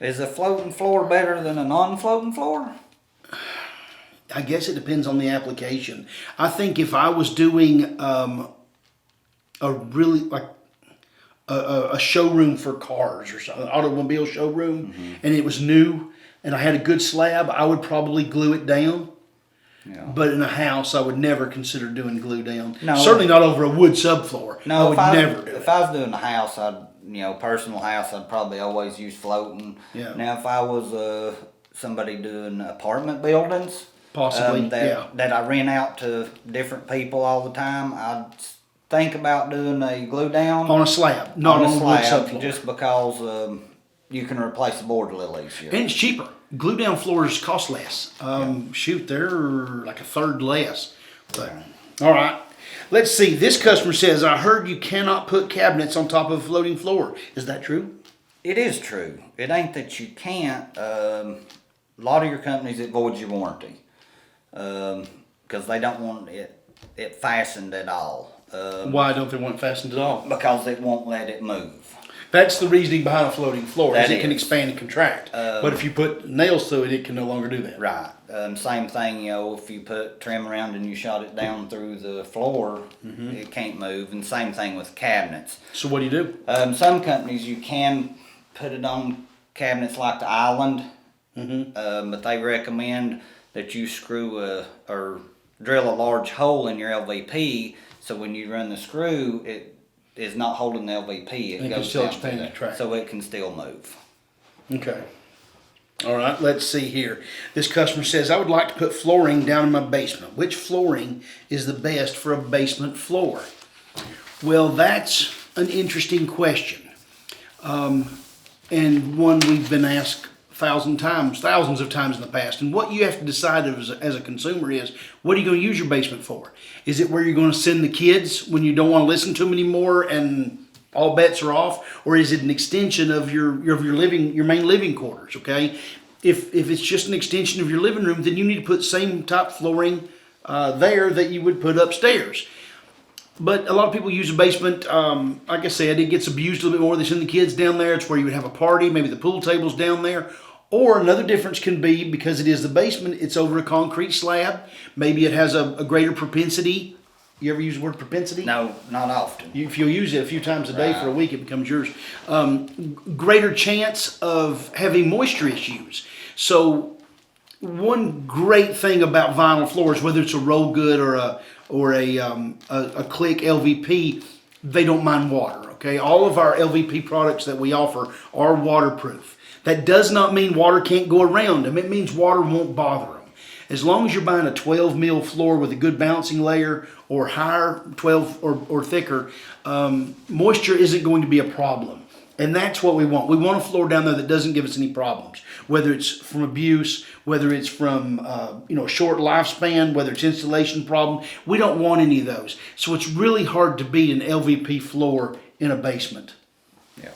Is a floating floor better than a non-floating floor? I guess it depends on the application. I think if I was doing a really like a showroom for cars or something, an automobile showroom, and it was new, and I had a good slab, I would probably glue it down. Yeah. But in a house, I would never consider doing glue down. No. Certainly not over a wood subfloor. No, I would never do it. if I was doing a house, personal house, I'd probably always use floating. Yeah. Now, if I was somebody doing apartment buildings, Possibly, that I rent out to different people all the time, I'd think about doing a glue down On a slab, not on a wood slab, subfloor. just because you can replace the board a little easier. And it's cheaper. Glue down floors cost less. Shoot, they're like a third less. But all right. Let's see. This customer says, I heard you cannot put cabinets on top of a floating floor. Is that true? It is true. It ain't that you can't. A lot of your companies, it voids your warranty. Because they don't want it fastened at all. Why don't they want it fastened at all? Because it won't let it move. That's the reasoning behind a floating floor. That Is it can is. expand and contract. But if you put nails through it, it can no longer do that. Right. Same thing, if you put trim around and you shot it down through the floor, it can't move. And same thing with cabinets. So what do you do? Some companies you can put it on cabinets like the Island, but they recommend that you screw or drill a large hole in your LVP, so when you run the screw, it is not holding the LVP. And it can still expand and there, contract. so it can still move. Okay. All right, let's see here. This customer says, I would like to put flooring down in my basement. Which flooring is the best for a basement floor? Well, that's an interesting question. And one we've been asked thousands of times in the past. And what you have to decide as a consumer is, what are you going to use your basement for? Is it where you're going to send the kids when you don't want to listen to them anymore and all bets are off? Or is it an extension of your main living quarters, okay? If it's just an extension of your living room, then you need to put the same type flooring there that you would put upstairs. But a lot of people use a basement, like I said, it gets abused a little bit more. They send the kids down there. It's where you would have a party. Maybe the pool table's down there. Or another difference can be, because it is the basement, it's over a concrete slab. Maybe it has a greater propensity. You ever use the word propensity? No, not often. If you'll use it a few times a day for a week, it becomes yours. Greater chance of having moisture issues. So one great thing about vinyl floors, whether it's a Roll Good or a Click LVP, they don't mind water. Okay, all of our LVP products that we offer are waterproof. That does not mean water can't go around them. It means water won't bother them. As long as you're buying a 12 mil floor with a good bouncing layer or higher, 12 or thicker, moisture isn't going to be a problem. And that's what we want. We want a floor down there that doesn't give us any problems, whether it's from abuse, whether it's from a short lifespan, whether it's installation problem. We don't want any of those. So it's really hard to beat an LVP floor in a basement. Yeah.